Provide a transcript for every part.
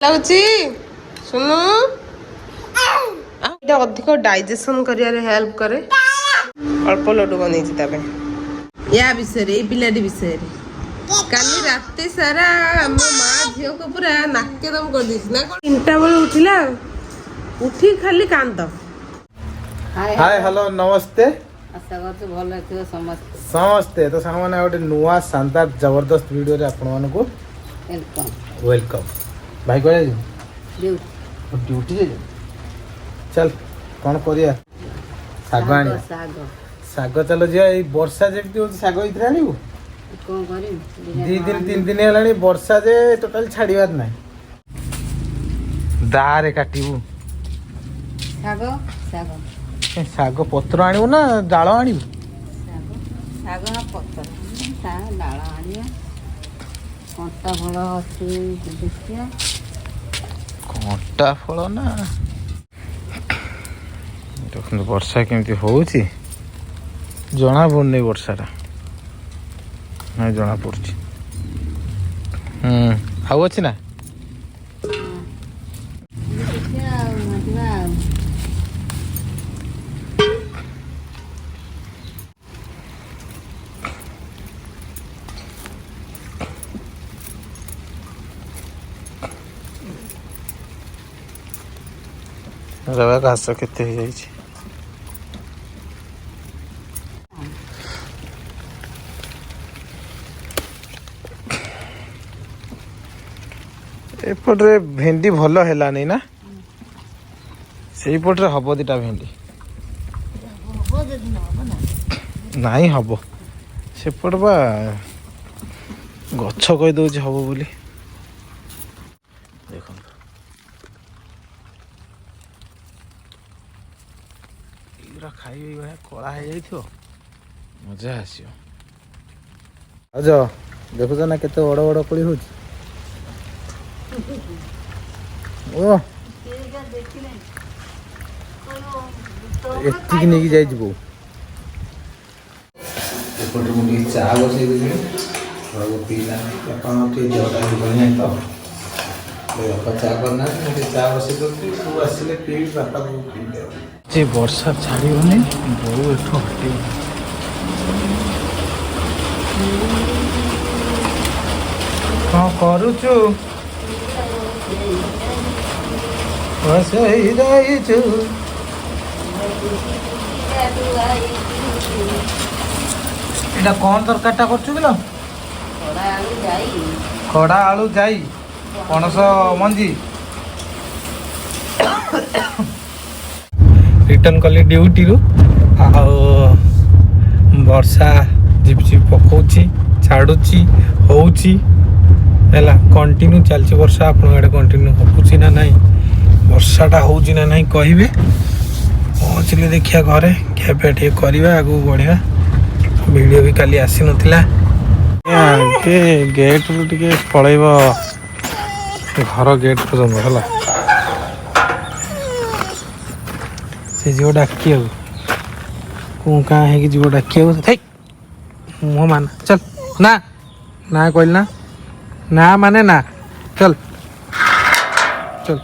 ଲାଗୁଛି ଶୁଣୁ ଏଇଟା ଅଧିକ ଡାଇଜେସନ କରିବାରେ ହେଲ୍ପ କରେ। ଅଳ୍ପ ଲଡୁ ବନେଇଛି ତା ପାଇଁ। ୟା ବିଷୟରେ ଏଇ ପିଲାଟି ବିଷୟରେ କାଲି ରାତି ସାରା ଆମ ମା ଝିଅକୁ ପୁରା ନାକେଦମ କରିଦେଇଛି ନା କଣ। 3ଟା ବେଳେ ଉଠିଲା ଉଠି ଖାଲି କାନ୍ଦ। हाय हेलो नमस्ते आशा करछु भल थियो समस्ते तो सामने गोटे नुआ शानदार जबरदस्त वीडियो रे आपण मानको वेलकम वेलकम भाई कोया ड्यूटी ड्यूटी जे चल कौन करिया साग आनी साग साग चलो जे ए वर्षा जेमती हो साग इथरा आनी कोन करी 2 दिन 3 दिन हेलानी वर्षा जे टोटल छाड़ीबार नाही दारे काटिबू साग साग साग पत्र आनिबू ना डाळ आनिबू साग साग ना पत्तर ता डाळ आनिया कंटा फल अछि देखिया कंटा फल ना देखो वर्षा केमती होउची जना पड़नी वर्षाटा नहीं जना पड़ी आउ अच्छी ना देखिया मजवा रवा घास केते हो जाई एपटे भेंडी भल है ना से पटे हम दीटा भेंडी नहीं हम सेपट बा गछ कही दौर हम बोली देख खाई कला हो जाइए मजा आस देखुच ना केते बड़ बड़ कोली हो एतिक नहीं जाए बो चा बसई देली पीला देहटा तो बापा चा करना चा बसई दे सब आसिले पी बापा पी वर्षा छाड़बनी बो एठ हटे कौन करुचु एटा कौन तरकारीटा करछु किलो खड़ा आलू जाई पणस मंजी रिटर्न कली ड्यूटी रु वर्षा झिप झिप पकाउछि छाड़ुछि होउछि हैला कंटिन्यू चलछि वर्षा आपण आडे कंटिन्यू होउछि ना नहीं वर्षाटा होउछि ना नहीं कहिबे पहुँचले देखिया घरे क्या पे करवा आगू बढ़िया वीडियो भी काली आसी नथिला के गेट रु टिके पळैब घर गेट पर्यंत है से जीव डाकिया कौन कहाँ है कि जीव डाकिया मुँह मान चल ना ना कहल ना माने ना चल चल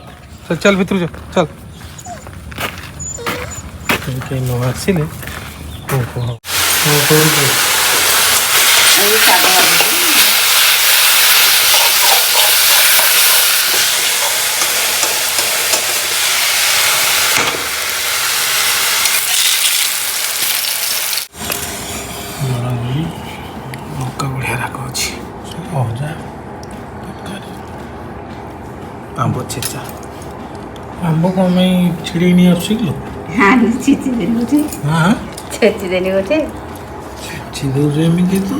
चल चल भीतर चल कहीं न आसिले मक्का बढ़िया राग अच्छी आंब छेचा आंब कौन में छिड़ी नहीं आस किलो हाँ छेची देनी गोटे हाँ छेची देनी गोटे छेची दौर एमती तो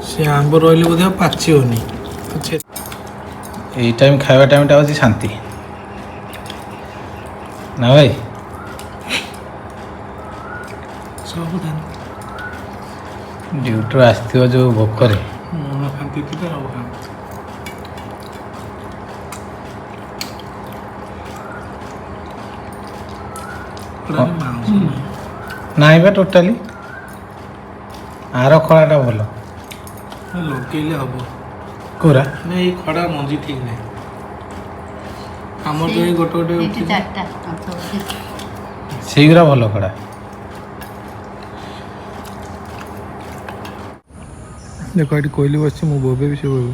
से आंब रही बोधे पाचनी यही टाइम खावा टाइमटा हूँ शांति ना भाई सब ड्यूटी आसो जो भोकरे मन खाती नाई बा टोटाली आर खड़ाटा भल लगे हम କୋରା ନା ଏଇ ଖଡ଼ା ମଞ୍ଜି ଠିକ୍ ନାହିଁ ଆମର ଯୋଉ ଗୋଟେ ଗୋଟେ ଏଠି ଉଠିଛି, ଚାରିଟା ସେଇଗୁରା ଭଲ ଖଡ଼ା। ଦେଖ ଏଠି କୋଇଲି ବସିଛି ମୁଁ ବୋବେବି ସେ ବୋବେ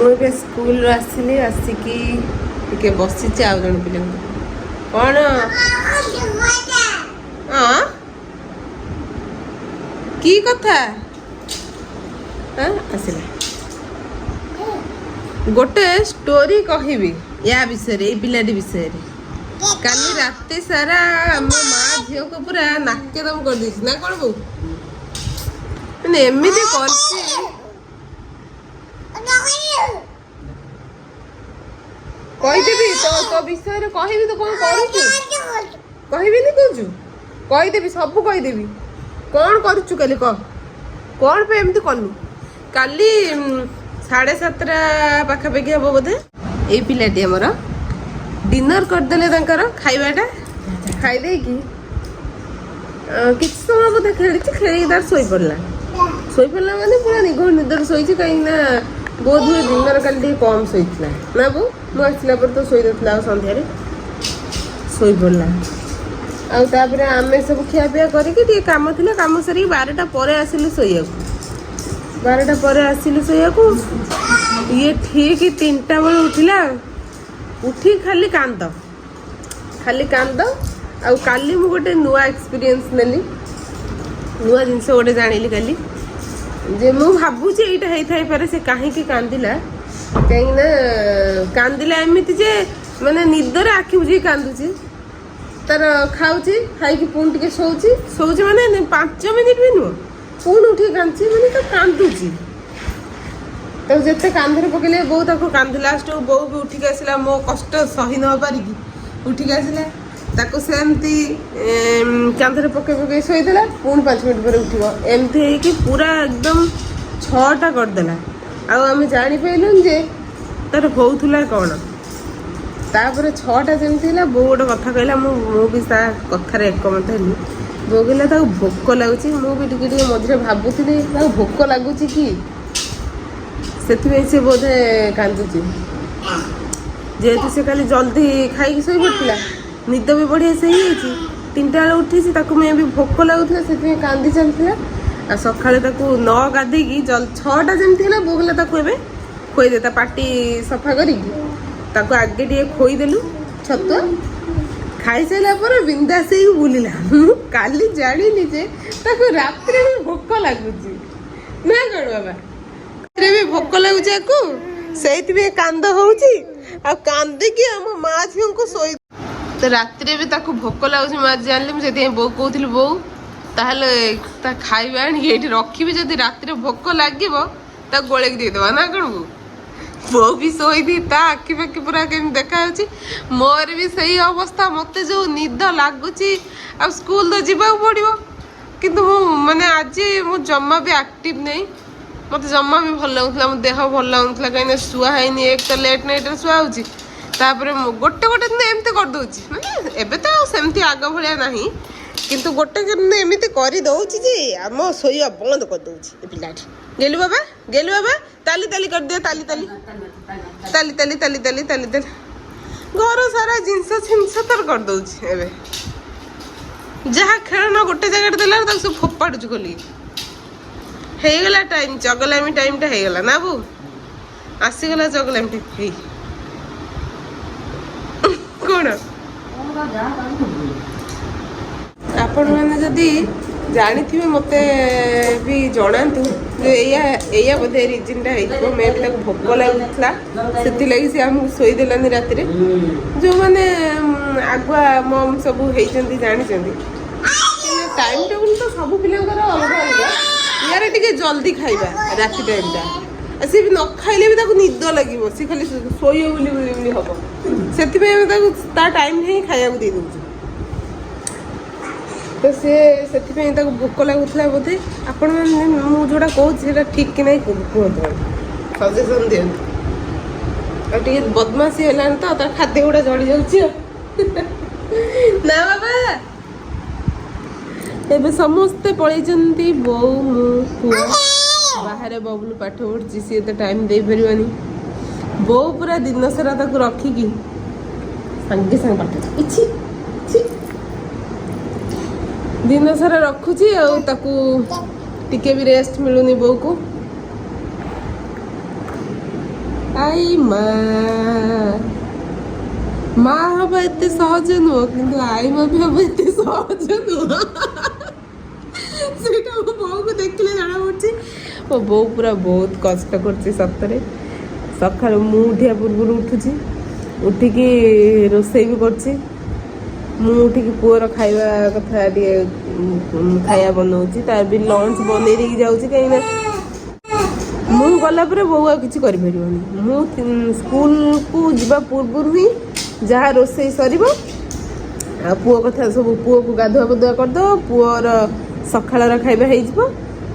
ମୁଁ ଏବେ ସ୍କୁଲରୁ ଆସିଲି ଆସିକି ଟିକେ ବସିଛି ଆଉ ଜଣେ ପିଲାଙ୍କୁ କ'ଣ ହଁ କି କଥା ଆସିଲା ଗୋଟେ ଷ୍ଟୋରି କହିବି ୟା ବିଷୟରେ ଏଇ ପିଲାଟି ବିଷୟରେ କାଲି ରାତି ସାରା ମୋ ମା ଝିଅକୁ ପୁରା ନାକେଦମ କରିଦେଇଛି ନା କ'ଣ ବୋଉ ମାନେ ଏମିତି କରିଛି କହିଦେବି ତୋ ବିଷୟରେ କହିବି ତୁ କ'ଣ କରୁଛୁ କହିବିନି କହୁଛୁ କହିଦେବି ସବୁ କହିଦେବି କ'ଣ କରୁଛୁ କାଲି କହ କ'ଣ ପାଇଁ ଏମିତି କଲୁ କାଲି 7:30 ପାଖାପାଖି ହବ ବୋଧେ ଏଇ ପିଲାଟି ଆମର ଡିନର କରିଦେଲେ ତାଙ୍କର ଖାଇବାଟା ଖାଇଦେଇକି କିଛି ସମୟ ବୋଧେ ଖେଳିକି ତାର ଶୋଇପଡ଼ିଲା ମାନେ ପୁରା ନିଦରେ ଶୋଇଛି କାହିଁକି ନା ବୋଧ ହୁଏ ଦିନର କାଲି ଟିକେ କମ୍ ଶୋଇଥିଲା ନା ବୋଉ ମୁଁ ଆସିଲା ପରେ ତ ଶୋଇନଥିଲା ଆଉ ସନ୍ଧ୍ୟାରେ ଶୋଇପଡ଼ିଲା ଆଉ ତାପରେ ଆମେ ସବୁ ଖିଆପିଆ କରିକି ଟିକେ କାମ ଥିଲା କାମ ସାରିକି 12ଟା ପରେ ଆସିଲୁ ଶୋଇବାକୁ ଇଏ ଠିକ୍ 3ଟା ବେଳେ ଉଠିଲା ଉଠି ଖାଲି କାନ୍ଦ ଆଉ କାଲି ମୁଁ ଗୋଟେ ନୂଆ ଏକ୍ସପିରିଏନ୍ସ ନେଲି ନୂଆ ଜିନିଷ ଗୋଟେ ଜାଣିଲି କାଲି ଯେ ମୁଁ ଭାବୁଛି ଏଇଟା ହେଇଥାଇପାରେ ସେ କାହିଁକି କାନ୍ଦିଲା କାହିଁକିନା କାନ୍ଦିଲା ଏମିତି ଯେ ମାନେ ନିଦରେ ଆଖି ବୁଜିକି କାନ୍ଦୁଛି ତାର ଖାଉଛି ଖାଇକି ପୁଣି ଟିକେ ଶୋଉଛି ମାନେ 5 ମିନିଟ୍ ବି ନୁହଁ ପୁଣି ଉଠିକି କାନ୍ଦୁଛି ମାନେ ତ କାନ୍ଦୁଛି ତାକୁ ଯେତେ କାନ୍ଧରେ ପକେଇଲେ ବୋଉ ତାକୁ କାନ୍ଦିଲା ଲାଷ୍ଟକୁ ବୋଉ ବି ଉଠିକି ଆସିଲା ମୋ କଷ୍ଟ ସହି ନ ପାରିକି ଉଠିକି ଆସିଲା ତାକୁ ସେମିତି କାନ୍ଧରେ ପକେଇ ଶୋଇଦେଲା ପୁଣି 5 ମିନିଟ୍ ପରେ ଉଠିବ ଏମିତି ହେଇକି ପୁରା ଏକଦମ 6ଟା କରିଦେଲା ଆଉ ଆମେ ଜାଣିପାରିଲୁନି ଯେ ତାର ହଉଥିଲା କ'ଣ ତାପରେ 6ଟା ଯେମିତି ହେଲା ବୋଉ ଗୋଟେ କଥା କହିଲା ମୁଁ ବି ତା କଥାରେ ଏକମତ ହେଲି ବୋଉ କହିଲା ତାକୁ ଭୋକ ଲାଗୁଛି ମୁଁ ବି ଟିକେ ଟିକେ ମଝିରେ ଭାବୁଥିଲି ତାକୁ ଭୋକ ଲାଗୁଛି କି ସେଥିପାଇଁ ସେ ବୋଧେ କାନ୍ଦୁଛି ଯେହେତୁ ସେ କାଲି ଜଲ୍ଦି ଖାଇକି ଶୋଇପଡ଼ିଥିଲା ନିଦ ବି ବଢ଼ିଆ ସେ ହେଇଯାଇଛି 3ଟା ବେଳେ ଉଠିଛି ତାକୁ ମେ ବି ଭୋକ ଲାଗୁଥିଲା ସେଥିପାଇଁ କାନ୍ଦି ଚାଲିଥିଲା ଆଉ ସକାଳେ ତାକୁ ନ ଗାଧେଇକି 6ଟା ଯେମିତି ହେଲା ବୋଉ କହିଲା ତାକୁ ଏବେ ଖୋଇଦେ ତା ପାଟି ସଫା କରିକି ତାକୁ ଆଗେ ଟିକେ ଖୋଇଦେଲୁ ଛତୁଆ ଖାଇସାରିଲା ପରେ ବିନ୍ଦାସ ହେଇକି ବୁଲିଲା ମୁଁ କାଲି ଜାଣିନି ଯେ ତାକୁ ରାତିରେ ବି ଭୋକ ଲାଗୁଛି ନା କ'ଣ ବାବା ରାତିରେ ବି ଭୋକ ଲାଗୁଛି ଆକୁ ସେଇଥିପାଇଁ କାନ୍ଦ ହଉଛି ଆଉ କାନ୍ଦିକି ଆମ ମା ଝିଅଙ୍କୁ ଶୋଇ ତ ରାତିରେ ବି ତାକୁ ଭୋକ ଲାଗୁଛି ମୁଁ ଆଜି ଜାଣିଲି ମୁଁ ସେଥିପାଇଁ ବୋଉ କହୁଥିଲି ବୋଉ ତାହେଲେ ତା ଖାଇବା ଆଣିକି ଏଇଠି ରଖିବି ଯଦି ରାତିରେ ଭୋକ ଲାଗିବ ତାକୁ ଗୋଳେଇକି ଦେଇଦେବା ନା କ'ଣ ବୋଉ ବି ଶୋଇଦି ତା ଆଖି ପାଖି ପୁରା କେମିତି ଦେଖାଯାଉଛି ମୋର ବି ସେଇ ଅବସ୍ଥା ମୋତେ ଯେଉଁ ନିଦ ଲାଗୁଛି ଆଉ ସ୍କୁଲ ତ ଯିବାକୁ ପଡ଼ିବ କିନ୍ତୁ ମୁଁ ମାନେ ଆଜି ମୁଁ ଜମା ବି ଆକ୍ଟିଭ ନାହିଁ ମୋତେ ଜମା ବି ଭଲ ଲାଗୁଥିଲା ମୋ ଦେହ ଭଲ ଲାଗୁନଥିଲା କାହିଁକିନା ଶୁଆ ହେଇନି ଏକ ତ ଲେଟ୍ ନାଇଟ୍ରେ ଶୁଆ ହେଉଛି ତାପରେ ମୁଁ ଗୋଟେ ଦିନ ଏମିତି କରିଦେଉଛି ମାନେ ଏବେ ତ ଆଉ ସେମିତି ଆଗ ଭଳିଆ ନାହିଁ କିନ୍ତୁ ଗୋଟେ ଦିନ ଏମିତି କରିଦେଉଛି ଯେ ଆମ ଶୋଇବା ବନ୍ଦ କରିଦେଉଛି ଏ ପିଲାଟି ଗେଲୁ ବାବା ତାଲି କରିଦିଅ ତାଲି ଘର ସାରା ଜିନିଷ ତାର କରିଦେଉଛି ଏବେ ଯାହା ଖେଳନା ଗୋଟେ ଜାଗାରେ ଦେଲା ତାକୁ ସବୁ ଫୋପାଡୁଛୁ ଖୋଲିକି ହେଇଗଲା ଟାଇମ୍ ଚଗଲାମି ଟାଇମ୍ଟା ହେଇଗଲା ନା ବୋଉ ଆସିଗଲା ଚଗଲାମି ହେଇ କ'ଣ ଆପଣମାନେ ଯଦି ଜାଣିଥିବେ ମୋତେ ବି ଜଣାନ୍ତୁ ଯେ ଏଇଆ ବୋଧେ ରିଜିନ୍ଟା ହେଇଥିବ ମେ ବି ତାକୁ ଭୋକ ଲାଗୁଥିଲା ସେଥିଲାଗି ସେ ଆମକୁ ଶୋଇଦେଲାନି ରାତିରେ ଯେଉଁମାନେ ଆଗୁଆ ମମ୍ ସବୁ ହେଇଛନ୍ତି ଜାଣିଛନ୍ତି ଟାଇମ୍ ଟେବୁଲ୍ ତ ସବୁ ପିଲାଙ୍କର ଅଲଗା ୟାର ଟିକେ ଜଲ୍ଦି ଖାଇବା ରାତି ଟାଇମ୍ଟା ସେ ବି ନ ଖାଇଲେ ବି ତାକୁ ନିଦ ଲାଗିବ, ସେ ଖାଲି ଶୋଇବ ବୋଲି ହବ। ସେଥିପାଇଁ ଆମେ ତାକୁ ତା ଟାଇମ୍ ହିଁ ଖାଇବାକୁ ଦେଇ ଦେଉଛୁ। ତ ସେ ସେଥିପାଇଁ ତାକୁ ଭୋକ ଲାଗୁଥିଲା ବୋଧେ। ଆପଣମାନେ ମୁଁ ଯେଉଁଟା କହୁଛି ସେଇଟା ଠିକ୍ କି ନାହିଁ କୁହନ୍ତୁ, ସଜେସନ୍ ଦିଅନ୍ତୁ। ଆଉ ଟିକେ ବଦମାସି ହେଲାଣି ତ, ତାର ଖାଦ୍ୟ ଗୁଡ଼ା ଜଳି ଯାଉଛି ଆଉ। ନା ବାବା ଏବେ ସମସ୍ତେ ପଳେଇଛନ୍ତି, ବୋଉ ମୁଁ ପୁଅ ବାହାରେ। ବବୁଲୁ ପାଠ ପଢୁଛି, ସିଏ ଏତେ ଟାଇମ୍ ଦେଇପାରିବନି। ବୋଉ ପୁରା ଦିନ ସାରା ତାକୁ ରଖିକି ସାଙ୍ଗେ ସାଙ୍ଗେ ପାଠ କିଛି ଦିନ ସାରା ରଖୁଛି, ଆଉ ତାକୁ ଟିକେ ବି ରେଷ୍ଟ ମିଳୁନି ବୋଉକୁ। ଆଇ ମା ହବା ଏତେ ସହଜ ନୁହଁ, କିନ୍ତୁ ଆଇ ମା ବି ହବା ଏତେ ସହଜ ନୁହଁ। ସେଇଟା ମୋ ବୋଉକୁ ଦେଖିଲେ ଜଣା ପଡୁଛି। ମୋ ବୋଉ ପୁରା ବହୁତ କଷ୍ଟ କରୁଛି ସତରେ। ସକାଳୁ ମୁଁ ଉଠିବା ପୂର୍ବରୁ ଉଠୁଛି, ଉଠିକି ରୋଷେଇ ବି କରୁଛି। ମୁଁ ଉଠିକି ପୁଅର ଖାଇବା କଥା ଟିକେ ଖାଇବା ବନଉଛି, ତାର ବି ଲଞ୍ଚ ବନେଇ ଦେଇକି ଯାଉଛି। କାହିଁକିନା ମୁଁ ଗଲା ପରେ ବୋଉ ଆଉ କିଛି କରିପାରିବନି। ମୁଁ ସ୍କୁଲକୁ ଯିବା ପୂର୍ବରୁ ହିଁ ଯାହା ରୋଷେଇ ସରିବ, ଆଉ ପୁଅ କଥା ସବୁ, ପୁଅକୁ ଗାଧୁଆ ପାଧୁଆ କରିଦେବ, ପୁଅର ସକାଳର ଖାଇବା ହେଇଯିବ।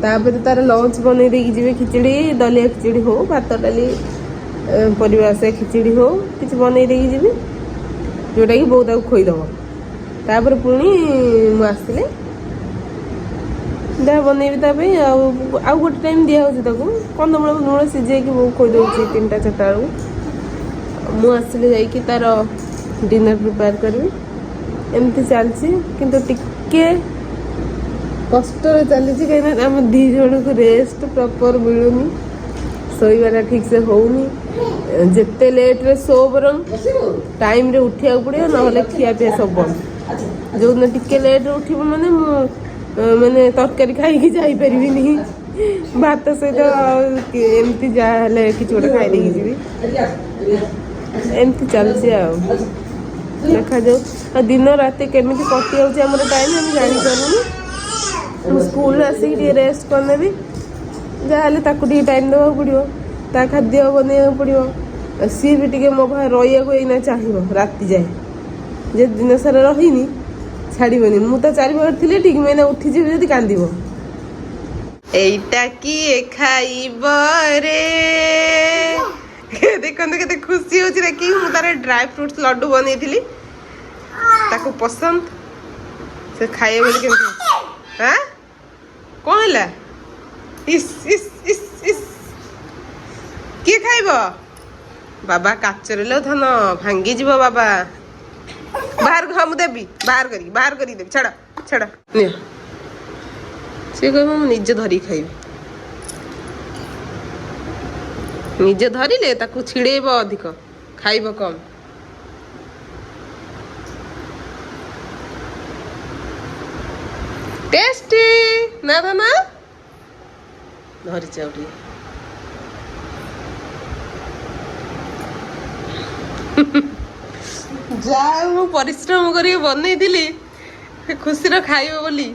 ତାପରେ ତାର ଲଞ୍ଚ ବନେଇ ଦେଇକି ଯିବେ, ଖିଚୁଡ଼ି ଦଲିଆ ଖିଚୁଡ଼ି ହଉ, ଭାତ ଡାଲି ପରିବା ସେ ଖିଚୁଡ଼ି ହଉ କିଛି ବନେଇ ଦେଇକି ଯିବି, ଯେଉଁଟାକି ବୋଉ ତାକୁ ଖୋଇଦେବ। ତାପରେ ପୁଣି ମୁଁ ଆସିଲେ ଯାହା ବନେଇବି ତା ପାଇଁ। ଆଉ ଗୋଟେ ଟାଇମ୍ ଦିଆହେଉଛି ତାକୁ କନ୍ଦମୂଳ ଲୁଣ ସିଝେଇକି ବୋଉ ଖୋଇଦେଉଛି 3ଟା 4ଟା ବେଳକୁ। ମୁଁ ଆସିଲେ ଯାଇକି ତାର ଡିନର ପ୍ରିପେୟାର କରିବି। ଏମିତି ଚାଲିଛି, କିନ୍ତୁ ଟିକେ କଷ୍ଟରେ ଚାଲିଛି। କାହିଁକିନା ଆମ 2 ଜଣଙ୍କୁ ରେଷ୍ଟ ପ୍ରପର ମିଳୁନି, ଶୋଇବାଟା ଠିକ୍ସେ ହେଉନି। ଯେତେ ଲେଟ୍ରେ ଶୋ ବରଂ ଟାଇମ୍ରେ ଉଠିବାକୁ ପଡ଼ିବ, ନହେଲେ ଖିଆପିଆ ସବୁ ବନ୍ଦ। ଯେଉଁଦିନ ଟିକେ ଲେଟ୍ରେ ଉଠିବ ମାନେ ମୁଁ ମାନେ ତରକାରୀ ଖାଇକି ଯାଇପାରିବିନି, ଭାତ ସହିତ ଏମିତି ଯାହା ହେଲେ କିଛି ଗୋଟେ ଖାଇଦେଇକି ଯିବି। ଏମିତି ଚାଲିଛି ଆଉ, ଦେଖାଯାଉ। ଆଉ ଦିନ ରାତି କେମିତି କଟି ଯାଉଛି ଆମର ଟାଇମ୍ ଆମେ ଜାଣିପାରୁନି। ମୁଁ ସ୍କୁଲରୁ ଆସିକି ଟିକେ ରେଷ୍ଟ କରିନେବି, ଯାହାହେଲେ ତାକୁ ଟିକେ ଟାଇମ୍ ଦେବାକୁ ପଡ଼ିବ, ତା ଖାଦ୍ୟ ବନେଇବାକୁ ପଡ଼ିବ। ସିଏ ବି ଟିକେ ମୋ ପାଖରେ ରହିବାକୁ ଏଇନା ଚାହିଁବ ରାତି ଯାଏ। ଯେ ଦିନ ସାରା ରହିନି ଛାଡ଼ିବନି। ମୁଁ ତା ଚାରି ପାଖରେ ଥିଲେ ଠିକ୍ ମାନେ ଉଠିଯିବି ଯଦି କାନ୍ଦିବ। ଏଇଟା କିଏ ଖାଇବ ରେ, ଦେଖନ୍ତୁ କେତେ ଖୁସି ହଉଛି ଦେଖିକି। ମୁଁ ତାର ଡ୍ରାଏ ଫ୍ରୁଟ୍ସ ଲଡୁ ବନେଇଥିଲି, ତାକୁ ପସନ୍ଦ, ସେ ଖାଇବ ବୋଲି। କେମିତି ହାଁ କ'ଣ ହେଲା? ଇସ୍ ଇସ୍ ଇସ୍ ଇସ୍, କିଏ ଖାଇବ? ବାବା କାଚରେ ଲୋ ଧନ, ଭାଙ୍ଗିଯିବ ବାବା। ବାହାରକୁ, ହଁ ମୁଁ ଦେବି, ବାହାର କରିକି ଦେବି। ଛାଡ଼ ନିଅ। ସିଏ କହିବ ମୁଁ ନିଜେ ଧରିକି ଖାଇବି। ନିଜେ ଧରିଲେ ତାକୁ ଛିଡ଼େଇବ ଅଧିକ, ଖାଇବ କମ୍। ଟେଷ୍ଟି ନା ଧନ? ଧରିଛି ଆଉ ଟିକେ। ଯାହା ମୁଁ ପରିଶ୍ରମ କରିକି ବନେଇଥିଲି, ଖୁସିର ଖାଇବ ବୋଲି।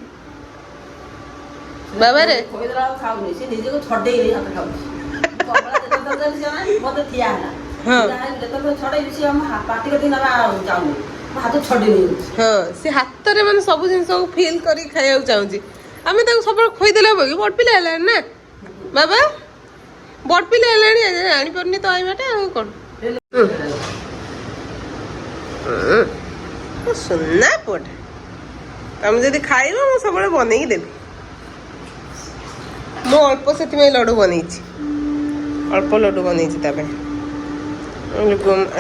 ବାବାରେ ଖାଉନି, ସେ ନିଜକୁ ଛଡେଇ ହାତ ଖାଉଛି। ମତେ ଠିଆ ହେଲା, ଯେତେବେଳେ ଛଡେଇବି ସେ ପାଟି କତିକି ନେବା ଚାହୁଁନି, ହାତ ଛଡେଇ ନେଇଯାଉଛି। ହଁ, ସେ ହାତରେ ମାନେ ସବୁ ଜିନିଷକୁ ଫିଲ୍ କରିକି ଖାଇବାକୁ ଚାହୁଁଛି। ଆମେ ତାକୁ ସବୁବେଳେ ଖୋଇଦେଲେ ହବ କି? ବଡ଼ ପିଲା ହେଲାଣି ନା ବାବା, ବଡ଼ ପିଲା ହେଲାଣି, ଆଣିପାରୁନି ତ ଆଇବାଟା ଆଉ କ'ଣ। ସୁନା ପୁଅଟା, ତମେ ଯଦି ଖାଇବ ମୁଁ ସବୁବେଳେ ବନେଇକି ଦେବି। ମୁଁ ଅଳ୍ପ ସେଥିପାଇଁ ଲଡ଼ୁ ବନେଇଛି, ଅଳ୍ପ ଲଡ଼ୁ ବନେଇଛି ତା ପାଇଁ।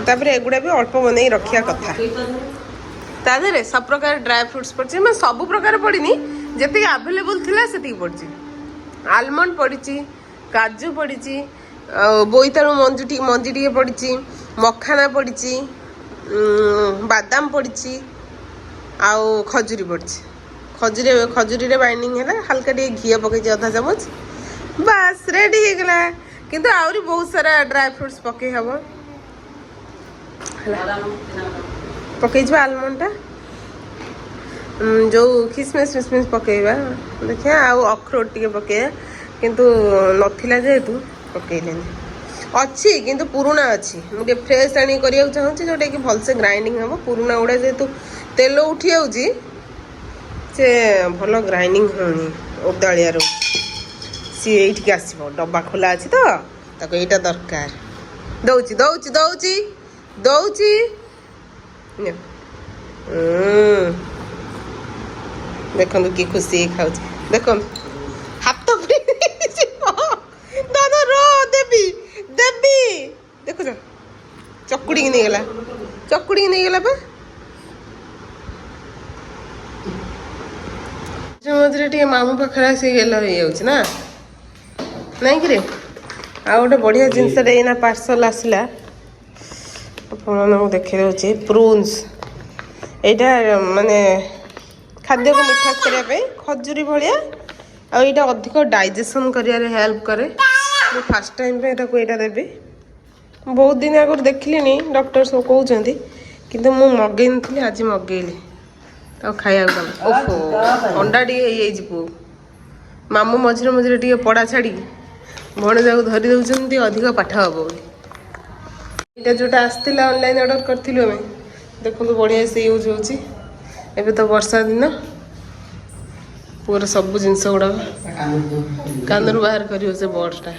ତାପରେ ଏଗୁଡ଼ା ବି ଅଳ୍ପ ବନେଇକି ରଖିବା କଥା। ତା ଦେହରେ ସବୁ ପ୍ରକାର ଡ୍ରାଏ ଫ୍ରୁଟ୍ସ ପଡ଼ିଛି, ମାନେ ସବୁ ପ୍ରକାର ପଡ଼ିନି, ଯେତିକି ଆଭେଲେବୁଲ୍ ଥିଲା ସେତିକି ପଡ଼ିଛି। ଆଲମଣ୍ଡ ପଡ଼ିଛି, କାଜୁ ପଡ଼ିଛି, ଆଉ ବୋଇତାଳୁ ମଞ୍ଜି ଟିକେ ପଡ଼ିଛି, ମଖାନା ପଡ଼ିଛି, ବାଦାମ ପଡ଼ିଛି, ଆଉ ଖଜୁରୀ ପଡ଼ିଛି। ଖଜୁରୀରେ ବାଇଣ୍ଡିଙ୍ଗ ହେଲା, ହାଲକା ଟିକେ ଘିଅ ପକେଇଛି ଅଧା ଚାମଚ, ବାସ୍ ରେଡ଼ି ହେଇଗଲା। କିନ୍ତୁ ଆହୁରି ବହୁତ ସାରା ଡ୍ରାଏ ଫ୍ରୁଟ୍ସ ପକେଇ ହବ ହେଲା। ପକେଇଯିବା ଆଲମଣ୍ଡଟା, ଯେଉଁ ଖିସମିସ୍ ପକେଇବା ଦେଖିବା, ଆଉ ଅଖରୋଟ ଟିକେ ପକେଇବା। କିନ୍ତୁ ନଥିଲା ଯେହେତୁ ପକେଇଲେନି ଅଛି କିନ୍ତୁ ପୁରୁଣା ଅଛି ମୁଁ ଟିକେ ଫ୍ରେଶ୍ ଆଣିକି କରିବାକୁ ଚାହୁଁଛି ଯେଉଁଟାକି ଭଲସେ ଗ୍ରାଇଣ୍ଡିଙ୍ଗ ହେବ ପୁରୁଣା ଗୁଡ଼ା ଯେହେତୁ ତେଲ ଉଠି ଯାଉଛି ସେ ଭଲ ଗ୍ରାଇଣ୍ଡିଙ୍ଗ ହେଉନି ଓଦାଳିଆ ରହୁଛି ସିଏ ଏଇଠିକି ଆସିବ ଡବା ଖୋଲା ଅଛି ତ ତାକୁ ଏଇଟା ଦରକାର ଦଉଛି ଦଉଛି ଦଉଛି ଦଉଛି ଦେଖନ୍ତୁ କି ଖୁସି ହେଇ ଖାଉଛି ଦେଖନ୍ତୁ ହାତ ଦାଦା ର ଦେବି ଦେବି ଦେଖୁଛ ଚକୁଡ଼ିକି ନେଇଗଲା ପା ମଝିରେ ଟିକେ ମାମୁଁ ପାଖରେ ଆସି ଗେଲ ହେଇଯାଉଛି ନା ନାଇଁ କିରେ ଆଉ ଗୋଟେ ବଢ଼ିଆ ଜିନିଷଟେ ଏଇନା ପାର୍ସଲ ଆସିଲା ଆପଣମାନଙ୍କୁ ଦେଖେଇ ଦେଉଛି ପ୍ରୁନ୍ସ ଏଇଟା ମାନେ ଖାଦ୍ୟକୁ ମିଠା କରିବା ପାଇଁ ଖଜୁରୀ ଭଳିଆ ଆଉ ଏଇଟା ଅଧିକ ଡାଇଜେସନ୍ କରିବାରେ ହେଲ୍ପ କରେ ମୁଁ ଫାର୍ଷ୍ଟ ଟାଇମ୍ ପାଇଁ ତାକୁ ଏଇଟା ଦେବି ବହୁତ ଦିନ ଆଗରୁ ଦେଖିଲିଣି ଡକ୍ଟର ସବୁ କହୁଛନ୍ତି କିନ୍ତୁ ମୁଁ ମଗେଇ ନଥିଲି ଆଜି ମଗେଇଲି ତାକୁ ଖାଇବାକୁ ଦେବ ଓହୋ ଅଣ୍ଡା ଟିକେ ହେଇଯାଇଛି ପୁଅ ମାମୁଁ ମଝିରେ ମଝିରେ ଟିକେ ପଢ଼ା ଛାଡ଼ିକି ଭଣଜାକୁ ଧରି ଦେଉଛନ୍ତି ଅଧିକ ପାଠ ହେବ ବୋଲି ଏଇଟା ଯେଉଁଟା ଆସିଥିଲା ଅନଲାଇନ୍ ଅର୍ଡ଼ର କରିଥିଲୁ ଆମେ ଦେଖନ୍ତୁ ବଢ଼ିଆ ସେ ୟୁଜ୍ ହେଉଛି ଏବେ ତ ବର୍ଷା ଦିନ ପୁଅର ସବୁ ଜିନିଷ ଗୁଡ଼ାକ କାନରୁ ବାହାର କରିବ ସେ ବର୍ଡ଼ଟା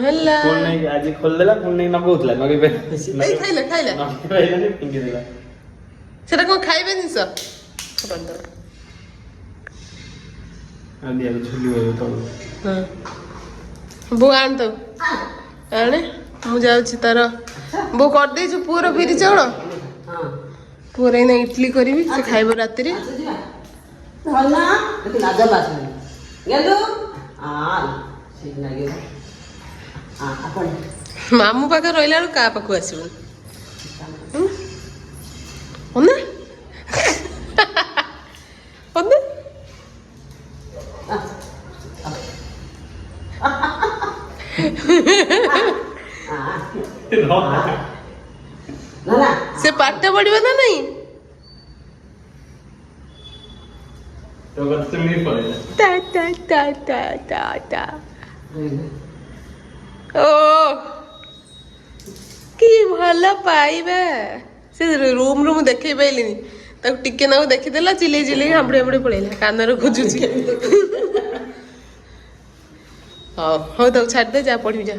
ହେଲା ଆଜି ଖୋଲିଦେଲା ପୁଣି ନେଇ ନଗଉଥିଲା ଖାଇଲା ସେଟା କ'ଣ ଖାଇବା ଜିନିଷ ବୋଉ ଆଣ ତ ଆଣେ ମୁଁ ଯାଉଛି ତାର ବୋଉ କରିଦେଇଛୁ ପୁଅର ବିରି ଚାଉଳ ପୁଅର ଏଇନା ଇଟଲି କରିବି ସେ ଖାଇବ ରାତିରେ ମାମୁଁ ପାଖରେ ରହିଲା ବେଳକୁ କାହା ପାଖକୁ ଆସିବନି ସେ ପାଠ ପଢିବ ନା ନାଇଁ ଓ କି ଭଲ ପାଇବା ସେ ରୁମ୍ ମୁଁ ଦେଖେଇ ପାଇଲିନି ତାକୁ ଟିକେ ନାକୁ ଦେଖିଦେଲା ଚିଲେଇ ଚିଲେଇ ହାඹୁଡ଼ି ହାඹୁଡ଼ି ପଳେଇଲା କାନରେ ଖୋଜୁଛି ହଉ ହଉ ତାକୁ ଛାଡ଼ିଦେ ଯା ପଢିବି ଯା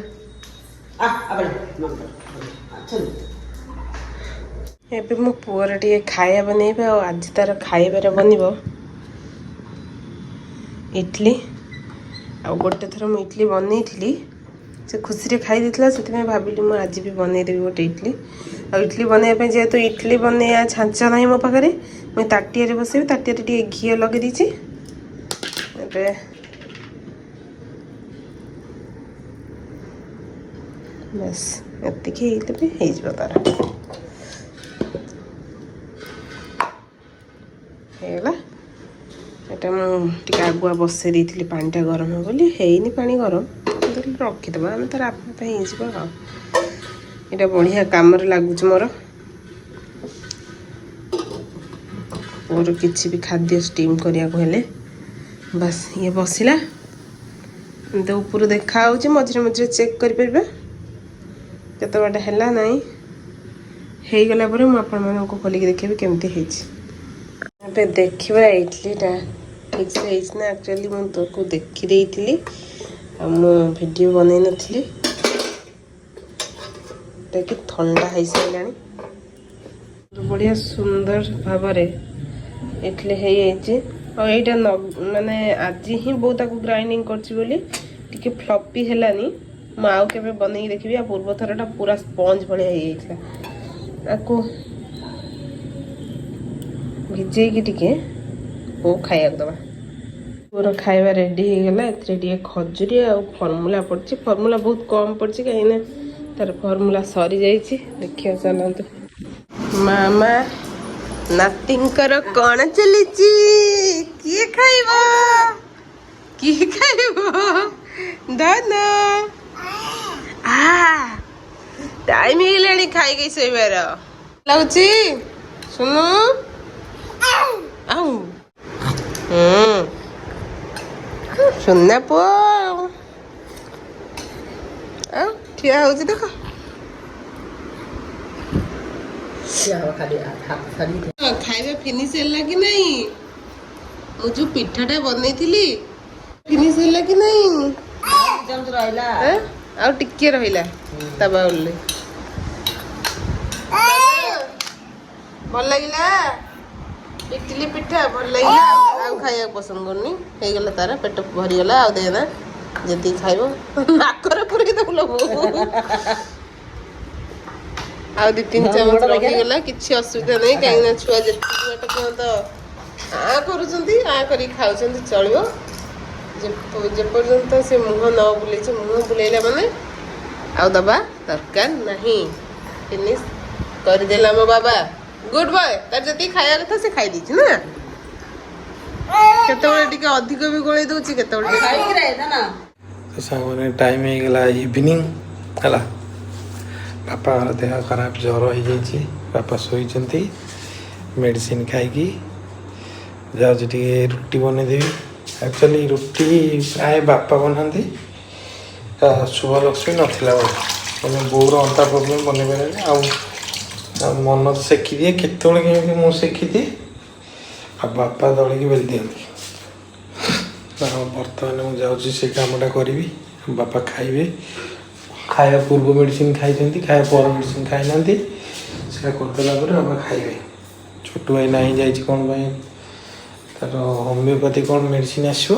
ଏବେ ମୋ ପୁଅର ଟିକେ ଖାଇବା ବନେଇବା ଆଉ ଆଜି ତାର ଖାଇବାରେ ବନିବ ଇଟଲି ଆଉ ଗୋଟେ ଥର ମୁଁ ଇଟଲି ବନେଇଥିଲି ସେ ଖୁସିରେ ଖାଇ ଦେଇଥିଲା ସେଥିପାଇଁ ଭାବିଲି ମୁଁ ଆଜି ବି ବନେଇଦେବି ଗୋଟେ ଇଟଲି ଆଉ ଇଟଲି ବନେଇବା ପାଇଁ ଯେହେତୁ ଇଟଲି ବନେଇବା ଛାଞ୍ଚ ନାହିଁ ମୋ ପାଖରେ ମୁଁ ତାଟିଆରେ ବସେଇବି ତାଟିଆରେ ଟିକେ ଘିଅ ଲଗେଇ ଦେଇଛି ଏବେ ବାସ୍ ଏତିକି ହେଇଥିଲେ ହେଇଯିବ ତାର ହେଇଗଲା ଏଇଟା ମୁଁ ଟିକେ ଆଗୁଆ ବସେଇ ଦେଇଥିଲି ପାଣିଟା ଗରମ ହେବ ବୋଲି ହେଇନି ପାଣି ଗରମ ରଖିଦେବା ଆମେ ତାର ଆପେ ପାଇଁ ହେଇଯିବ ଆଉ ଏଇଟା ବଢ଼ିଆ କାମରେ ଲାଗୁଛି ମୋର ମୋର କିଛି ବି ଖାଦ୍ୟ ଷ୍ଟିମ୍ କରିବାକୁ ହେଲେ ବାସ୍ ଇଏ ବସିଲା ଏମିତି ଉପରୁ ଦେଖାହେଉଛି ମଝିରେ ମଝିରେ ଚେକ୍ କରିପାରିବା କେତେ ବାଟ ହେଲା ନାହିଁ ହେଇଗଲା ପରେ ମୁଁ ଆପଣମାନଙ୍କୁ ଖୋଲିକି ଦେଖେଇବି କେମିତି ହେଇଛି ଏବେ ଦେଖିବା ଇଟଲିଟା ଠିକ୍ସେ ହେଇଛି ନା ଆକ୍ଚୁଆଲି ମୁଁ ତାକୁ ଦେଖିଦେଇଥିଲି ଆଉ ମୁଁ ଭିଡ଼ିଓ ବନେଇ ନଥିଲି ଏଟାକି ଥଣ୍ଡା ହେଇସାରିଲାଣି ବଢ଼ିଆ ସୁନ୍ଦର ଭାବରେ ଇଟଲି ହେଇଯାଇଛି ଆଉ ଏଇଟା ମାନେ ଆଜି ହିଁ ବୋଉ ତାକୁ ଗ୍ରାଇଣ୍ଡିଙ୍ଗ କରିଛି ବୋଲି ଟିକେ ଫ୍ଲପି ହେଲାନି ମୁଁ ଆଉ କେବେ ବନେଇକି ଦେଖିବି ଆଉ ପୂର୍ବ ଥରଟା ପୁରା ସ୍ପଞ୍ଜ ଭଳିଆ ହେଇଯାଇଥିଲା ତାକୁ ଭିଜେଇକି ଟିକେ ବୋଉ ଖାଇବାକୁ ଦେବା ପୁରା ଖାଇବା ରେଡ଼ି ହେଇଗଲା ଏଥିରେ ଟିକେ ଖଜୁରୀ ଆଉ ଫର୍ମୁଲା ପଡ଼ିଛି ଫର୍ମୁଲା ବହୁତ କମ୍ ପଡ଼ିଛି କାହିଁକିନା ତାର ଫର୍ମୁଲା ସରିଯାଇଛି ଦେଖିବା ଚାଲନ୍ତୁ ମାମା ନାତିଙ୍କର କ'ଣ ଚାଲିଛି କିଏ ଖାଇବ ଧନ टाइम ହେଇଗଲାଣି ଖାଇକି ଶୋଇବାର ଲାଗୁଛି ଶୁଣୁ ଆଉ ସୁନା ପୁଅ ଆଉ ଠିଆ ହଉଛି ଦେଖ ଖାଇବା ଫିନିଶ ହେଲା କି ନାଇଁ ମୁଁ ଯୋଉ ପିଠାଟା ବନେଇଥିଲି ଫିନିଶ ହେଲା କି ନାଇଁ ରହିଲା ଆଉ ଟିକେ ରହିଲା ତା ବାଉଲରେ ଭଲ ଲାଗିଲା ଇଟିଲି ପିଠା ଭଲ ଲାଗିଲା ଆଉ ଖାଇବାକୁ ପସନ୍ଦ କରୁନି ହେଇଗଲା ତାର ପେଟ ଭରିଗଲା ଆଉ ଦେନା ଯେତିକି ଖାଇବ ନାକରେ ପୁରେଇ ଦବୁଲ ଆଉ 2-3 ଚାମଚ ରହିଗଲା କିଛି ଅସୁବିଧା ନାହିଁ କାହିଁକି ନା ଛୁଆ ଯେତିକି ବାଟ ପର୍ଯ୍ୟନ୍ତ କରୁଛନ୍ତି କରିକି ଖାଉଛନ୍ତି ଚଳିବ ଯେପର୍ଯ୍ୟନ୍ତ ସେ ମୁହଁ ନ ବୁଲେଇଛି ମୁହଁ ବୁଲେଇଲା ମାନେ ଆଉ ଦବା ଦରକାର ନାହିଁ ଫିନିଶ କରିଦେଲା ମୋ ବାବା ଗୁଡ୍ ବୟ ତାର ଯେତିକି ଖାଇବା କଥା ସେ ଖାଇ ଦେଇଛି ନା କେତେବେଳେ ଟିକେ ଅଧିକ ବି ଗୋଳେଇ ଦଉଛି କେତେବେଳେ ସାଙ୍ଗମାନେ ଟାଇମ୍ ହେଇଗଲା ଇଭିନିଂ ହେଲା ବାପାଙ୍କର ଦେହ ଖରାପ ଜ୍ୱର ହେଇଯାଇଛି ବାପା ଶୋଇଛନ୍ତି ମେଡ଼ିସିନ ଖାଇକି ଯାଉଛି ଟିକେ ରୁଟି ବନେଇଦେବି ଆକ୍ଚୁଆଲି ରୁଟି ପ୍ରାୟ ବାପା ବନାନ୍ତି ଶୁଭଲକ୍ଷ୍ମୀ ନଥିଲା ମାନେ ବୋଉର ଅଣ୍ଟା ପ୍ରୋବ୍ଲେମ୍ ବନେଇ ପାରିଲେନି ଆଉ ମନ ସେକିଦିଏ କେତେବେଳେ କେମିତି ମୁଁ ସେକିଦିଏ ଆଉ ବାପା ଦଳିକି ବେଲି ଦିଅନ୍ତି ବର୍ତ୍ତମାନ ମୁଁ ଯାଉଛି ସେ କାମଟା କରିବି ବାପା ଖାଇବେ ଖାଇବା ପୂର୍ବ ମେଡ଼ିସିନ ଖାଇଛନ୍ତି ଖାଇବା ପର ମେଡ଼ିସିନ ଖାଇନାହାନ୍ତି ସେଇଟା କରିଦେଲା ପରେ ବାପା ଖାଇବେ ଛୋଟ ଭାଇ ନାହିଁ ଯାଇଛି କ'ଣ ପାଇଁ ତାର ହୋମିଓପାଥି କ'ଣ ମେଡ଼ିସିନ ଆସିବ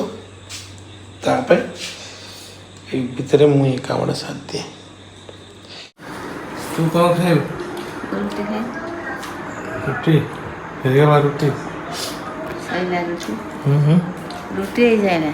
ତା ପାଇଁ ଏଇ ଭିତରେ ମୁଁ ଏ କାମଟା ସାରିଦିଏ ତୁ କ'ଣ ଖାଇବୁ ରୁଟି ହେଇଗଲା ରୁଟି ରୁଟି ହେଇଯାଏ ନା